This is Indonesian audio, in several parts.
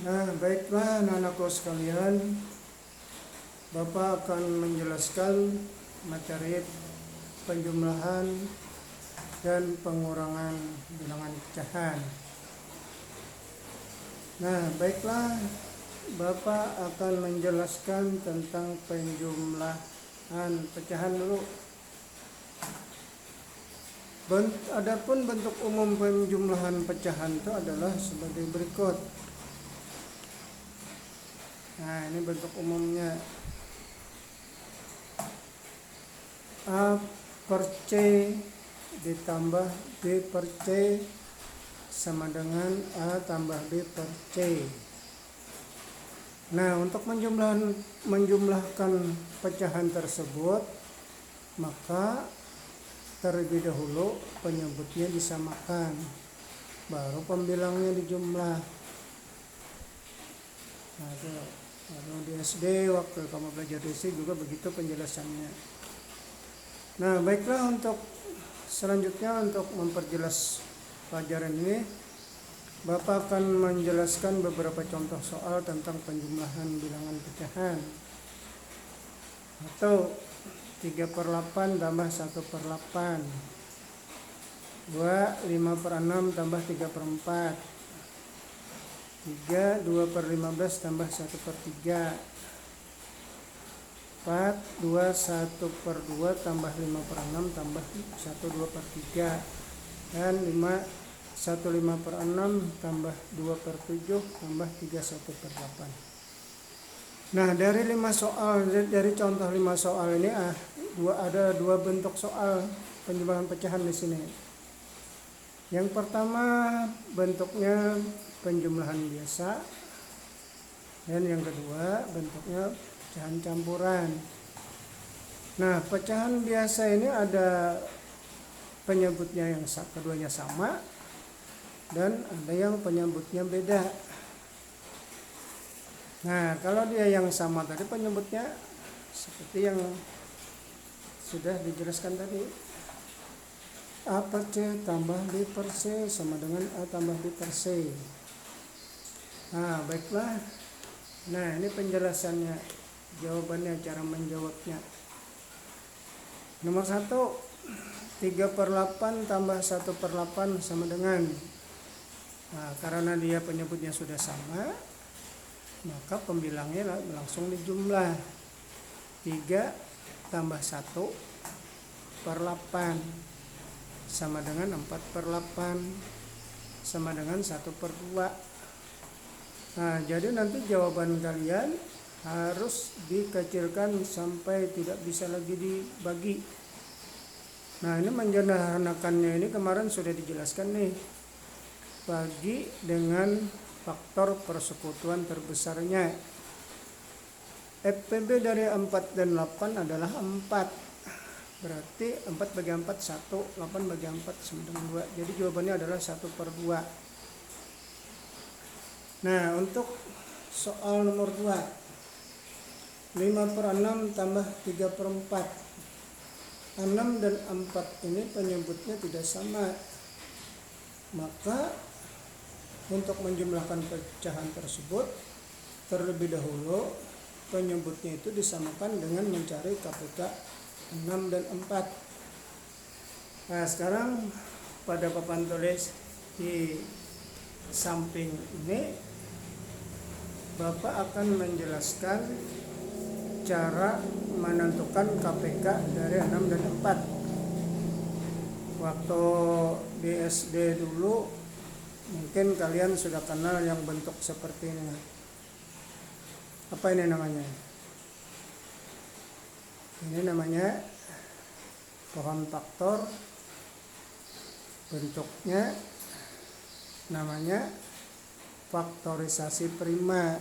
Nah, baiklah anak-anakku sekalian, Bapak akan menjelaskan materi penjumlahan dan pengurangan bilangan pecahan. Nah, baiklah, Bapak akan menjelaskan tentang penjumlahan pecahan dulu. Adapun bentuk umum penjumlahan pecahan itu adalah sebagai berikut. Nah, ini bentuk umumnya. A per C ditambah B per C sama dengan A tambah B per C. Nah, untuk menjumlahkan pecahan tersebut, maka terlebih dahulu penyebutnya disamakan, baru pembilangnya dijumlah. Nah, kalau di SD waktu kamu belajar di SD juga begitu penjelasannya. Nah, baiklah, untuk selanjutnya untuk memperjelas pelajaran ini, Bapak akan menjelaskan beberapa contoh soal tentang penjumlahan bilangan pecahan. Atau 3/8 tambah 1/8, 2 5/6 tambah 3/4, 3 2/15 tambah 1/3, 4 2 1/2 tambah 5/6 tambah 1 2/3, dan 5 1 5/6 tambah 2/7 tambah 3 1/8. Nah, dari contoh 5 soal ini ada dua bentuk soal penjumlahan pecahan di sini. Yang pertama bentuknya penjumlahan biasa, dan yang kedua bentuknya pecahan campuran. Nah, pecahan biasa ini ada penyebutnya yang keduanya sama, dan ada yang penyebutnya beda. Nah, kalau dia yang sama tadi penyebutnya seperti yang sudah dijelaskan tadi. A per C tambah B per C sama dengan A tambah B per C. Nah, baiklah. Nah, ini penjelasannya, jawabannya, cara menjawabnya. Nomor 1, 3/8 tambah 1/8 sama dengan. Nah, karena dia penyebutnya sudah sama, maka pembilangnya langsung dijumlah. 3 tambah 1/8 sama dengan 4/8 sama dengan 1/2. Nah, jadi nanti jawaban kalian harus dikecilkan sampai tidak bisa lagi dibagi. Nah, ini menyederhanakannya ini kemarin sudah dijelaskan nih. Bagi dengan faktor persekutuan terbesarnya. FPB dari 4 dan 8 adalah 4. Berarti 4 bagi 4 1, 8 bagi 4 sama dengan 2. Jadi jawabannya adalah 1/2. Nah, untuk soal nomor 2, 5/6 tambah 3/4. 6 dan 4 ini penyebutnya tidak sama. Maka untuk menjumlahkan pecahan tersebut, terlebih dahulu penyebutnya itu disamakan dengan mencari KPK 6 dan 4. Nah, sekarang pada papan tulis di samping ini, Bapak akan menjelaskan cara menentukan KPK dari 6 dan 4. Waktu di SD dulu mungkin kalian sudah kenal yang bentuk seperti ini. Apa ini namanya? Ini namanya pohon faktor. Bentuknya namanya faktorisasi prima.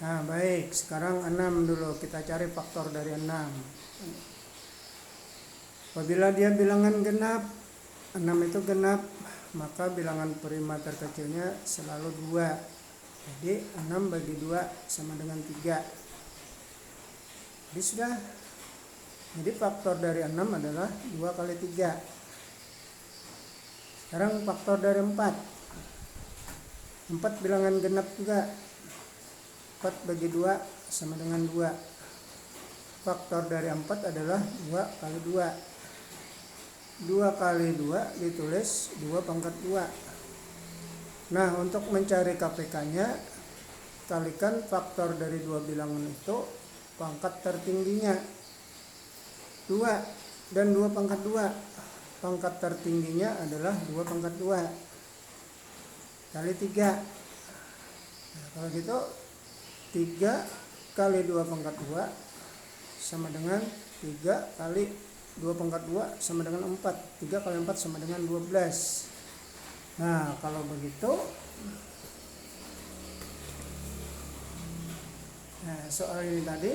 Nah, baik, sekarang 6 dulu, kita cari faktor dari 6. Apabila dia bilangan genap, 6 itu genap, maka bilangan prima terkecilnya selalu 2. Jadi 6 bagi 2 sama dengan 3. Jadi sudah. Jadi faktor dari 6 adalah 2 kali 3. Sekarang faktor dari 4. 4 bilangan genap juga. 4 bagi 2 sama dengan 2. Faktor dari 4 adalah 2 kali 2. 2 kali 2 ditulis 2 pangkat 2. Nah, untuk mencari KPK-nya, kalikan faktor dari 2 bilangan itu pangkat tertingginya 2 dan 2 pangkat 2. Pangkat tertingginya adalah 2 pangkat 2 kali 3. Nah, kalau gitu 3 kali 2 pangkat 2 sama dengan 3 kali 2 pangkat 2 sama dengan 4. 3 kali 4 sama dengan 12. Nah, kalau begitu, soal ini tadi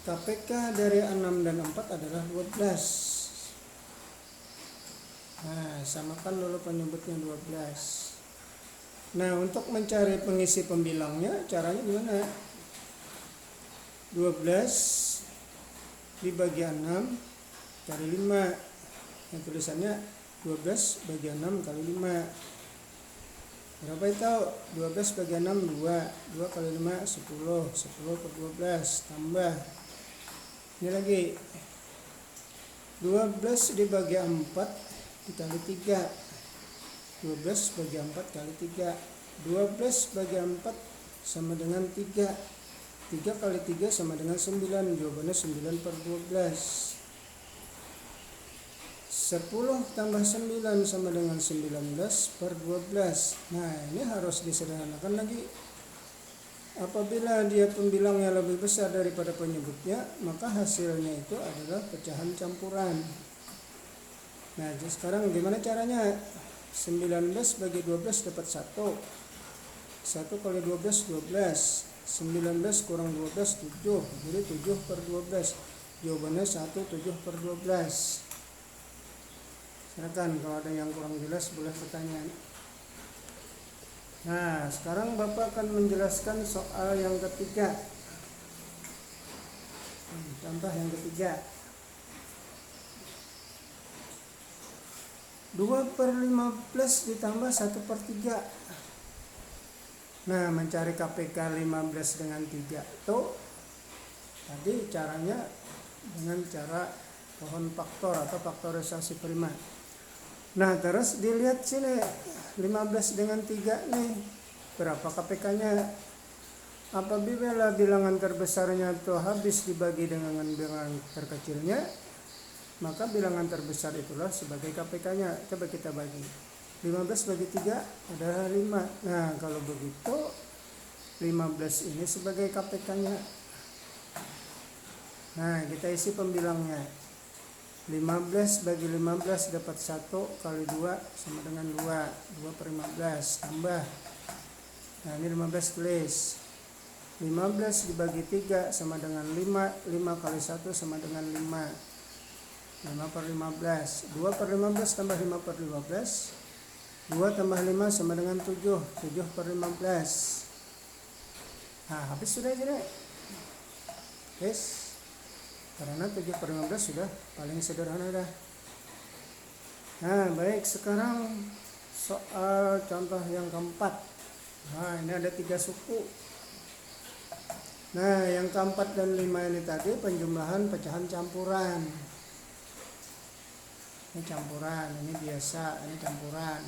KPK dari 6 dan 4 adalah 12. Nah, samakan dulu penyebutnya 12. Nah, untuk mencari pengisi pembilangnya, caranya gimana? 12 dibagi 6 kali 5. Yang tulisannya 12 bagi 6 kali 5. Berapa itu? 12 bagi 6 2. 2 kali 5 10. 10 per 12 tambah. Ini lagi 12 dibagi 4 dikali 3. 12 bagi 4 kali 3. 12 bagi 4 sama dengan 3. 3 kali 3 sama dengan 9. Jawabannya 9 per 12. 10 tambah 9 sama dengan 19 per 12. Nah, ini harus disederhanakan lagi. Apabila dia pembilangnya lebih besar daripada penyebutnya, maka hasilnya itu adalah pecahan campuran. Nah, sekarang gimana caranya? 19 bagi 12 dapat 1. 1 kali 12 12. 19 kurang 12 7. Jadi 7 per 12. Jawabannya 1 7 per 12. Silakan kalau ada yang kurang jelas boleh bertanya. Nah, sekarang Bapak akan menjelaskan soal yang ketiga. Contoh yang ketiga. 2 per 15 ditambah 1 per 3. Nah, mencari KPK 15 dengan 3 itu tadi caranya dengan cara pohon faktor atau faktorisasi prima. Nah, terus dilihat sini 15 dengan 3 nih, berapa KPK-nya? Apabila bilangan terbesarnya itu habis dibagi dengan bilangan terkecilnya, maka bilangan terbesar itulah sebagai KPK-nya. Coba kita bagi. 15 bagi 3 adalah 5. Nah, kalau begitu 15 ini sebagai KPK-nya. Nah, kita isi pembilangnya. 15 bagi 15 dapat 1 kali 2 sama dengan 2. 2 per 15 tambah. Nah, ini 15 tulis. 15 dibagi 3 sama dengan 5. 5 kali 1 sama dengan 5. 5 per 15. 2 per 15 tambah 5 per 15. 2 tambah 5 sama dengan 7. 7 per 15. Nah, habis sudah jadi. Yes. Karena 7 per 15 sudah paling sederhana dah. Nah, baik, sekarang soal contoh yang keempat. Nah, ini ada 3 suku. Nah, yang keempat dan 5 ini tadi penjumlahan pecahan campuran. Ini campuran, ini biasa, ini campuran.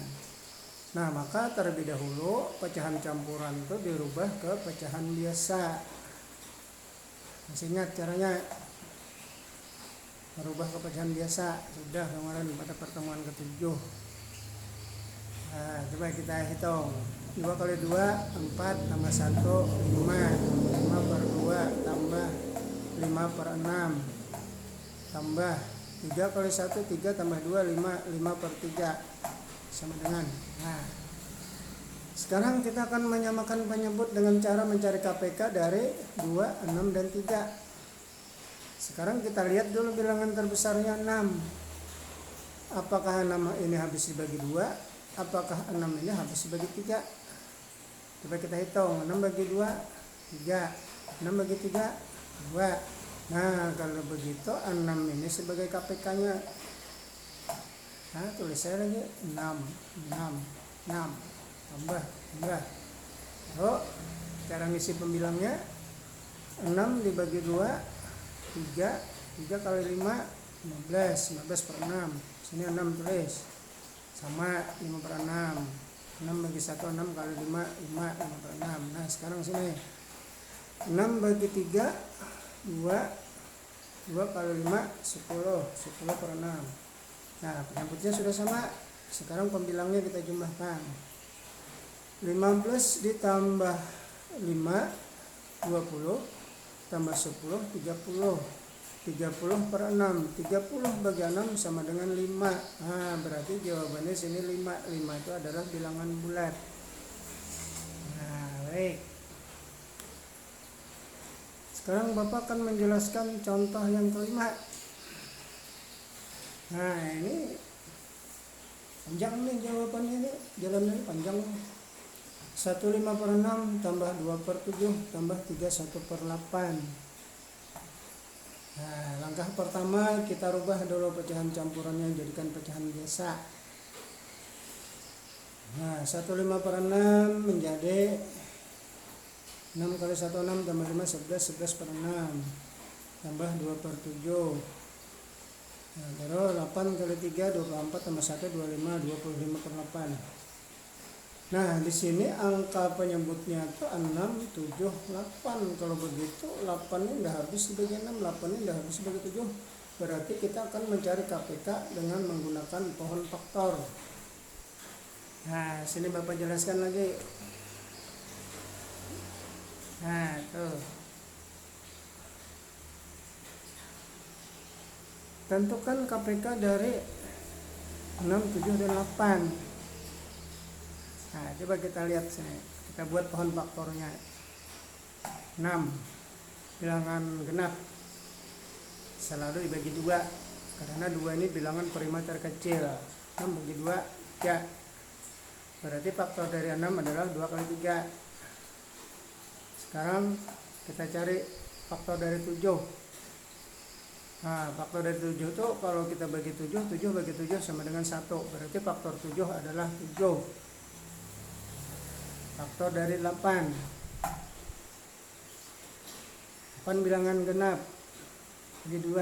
Nah, maka terlebih dahulu pecahan campuran itu dirubah ke pecahan biasa. Masih ingat caranya? Merubah ke pecahan biasa sudah kemarin pada pertemuan ke-7. Nah, coba kita hitung. 2 kali 2 4 tambah 1 5. 5 per 2 tambah 5 per 6 tambah 3 kali 1 3 tambah 2 5. 5 per 3 sama dengan. Nah, sekarang kita akan menyamakan penyebut dengan cara mencari KPK dari 2, 6 dan 3. Sekarang kita lihat dulu bilangan terbesarnya 6. Apakah 6 ini habis dibagi 2? Apakah 6 ini habis dibagi 3? Coba kita hitung. 6 bagi 2 3. 6 bagi 3 2. Nah, kalau begitu 6 ini sebagai KPK-nya. Nah, tulis saya lagi 6. tambah. Lalu cara ngisi pembilangnya 6 dibagi 2 3 kali 5 15 per 6. Sini 6 tulis sama 5 per 6. 6 bagi 1 6 kali 5 per 6. Nah sekarang sini 6 bagi 3 2 kali 5 10 per 6. Nah penyebutnya sudah sama. Sekarang pembilangnya kita jumlahkan. 15 ditambah 5 20 tambah 10 30 per 6. 30 bagi 6 sama dengan 5. Nah berarti jawabannya sini 5 itu adalah bilangan bulat. Nah baik, sekarang Bapak akan menjelaskan contoh yang kelima. Nah ini panjang nih jawabannya, ini jalannya panjang. 15 per 6 tambah 2 per 7 tambah 31 per 8. Nah langkah pertama kita rubah dulu pecahan campurannya jadikan pecahan biasa. Nah 15 per 6 menjadi 6 kali 1 6 tambah 5 11 per 6 tambah 2 per 7. Nah, terus 8 kali 3 24 tambah 1 25 per 8. Nah, di sini angka penyebutnya itu 6, 7, 8. Kalau begitu 8 ini udah habis sebagai 6, 8 ini udah habis sebagai 7. Berarti kita akan mencari KPK dengan menggunakan pohon faktor. Nah, sini Bapak jelaskan lagi. Nah, tuh. Tentukan KPK dari 6, 7, dan 8. Nah, coba kita lihat sini. Kita buat pohon faktornya. 6 bilangan genap selalu dibagi 2 karena 2 ini bilangan prima terkecil. 6 bagi 2 3. Berarti faktor dari 6 adalah 2 kali 3. Sekarang kita cari faktor dari 7. Nah, faktor dari 7 itu kalau kita bagi 7 bagi 7 sama dengan 1. Berarti faktor 7 adalah 7. Faktor dari 8 bilangan genap bagi 2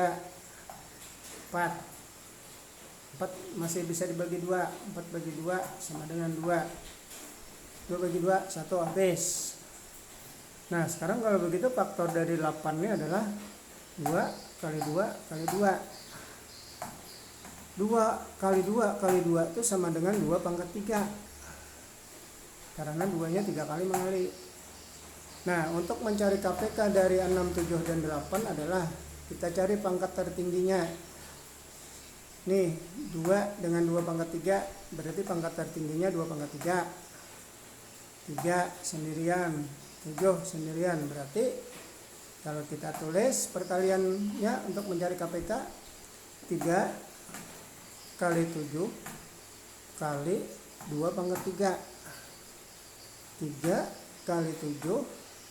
4 masih bisa dibagi 2. 4 bagi 2 sama dengan 2 bagi 2 1 habis. Nah sekarang kalau begitu faktor dari 8 ini adalah 2 kali 2 kali 2. 2 kali 2 kali 2 itu sama dengan 2 pangkat 3 karena 2-nya 3 kali mengali. Nah untuk mencari KPK dari 6, 7, dan 8 adalah kita cari pangkat tertingginya. Nih 2 dengan 2 pangkat 3 berarti pangkat tertingginya 2 pangkat 3 sendirian, 7 sendirian. Berarti kalau kita tulis perkaliannya untuk mencari KPK 3 kali 7 kali 2 pangkat 3. 3 kali 7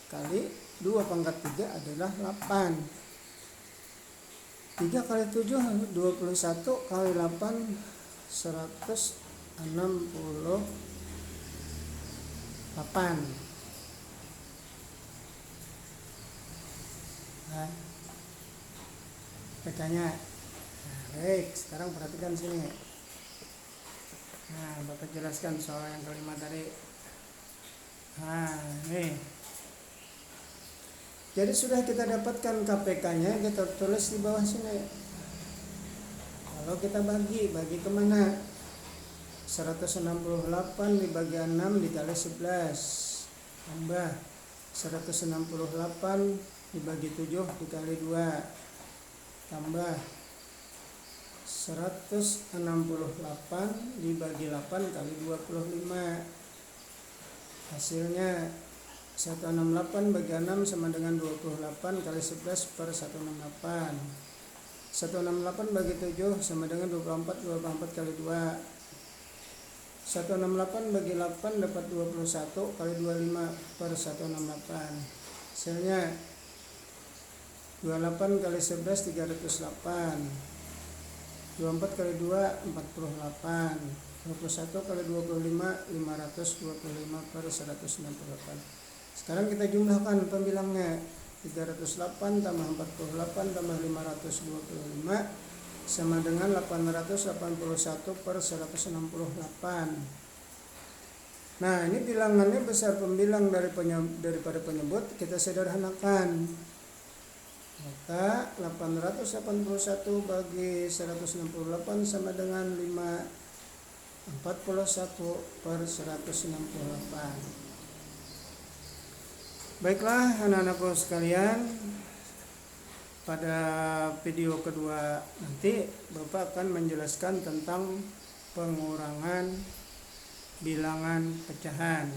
kali 2 pangkat 3 adalah 8. 3 kali 7 21 kali 8 168. Nah, pecahnya. Nah, baik, sekarang perhatikan sini. Nah, Bapak jelaskan soal yang kelima tadi. Nah, nih. Jadi sudah kita dapatkan KPK-nya, kita tulis di bawah sini. Kalau kita bagi kemana? 168 dibagi 6 dikali 11 tambah 168 dibagi 7 dikali 2 tambah 168 dibagi 8 kali 25. Hasilnya 168 bagi 6 sama dengan 28 kali 11 per 168. 168 bagi 7 sama dengan 24 kali 2. 168 bagi 8 dapat 21 kali 25 per 168. Hasilnya 28 kali 11 308. 24 kali 2 48. 21 kali 25, 525 per 168. Sekarang kita jumlahkan pembilangnya. 308 tambah 48 tambah 525 sama dengan 881 per 168. Nah, ini bilangannya besar pembilang daripada penyebut, kita sederhanakan. Maka 881 bagi 168 sama dengan 41 per 168. Baiklah anak-anakku sekalian, pada video kedua nanti Bapak akan menjelaskan tentang pengurangan bilangan pecahan.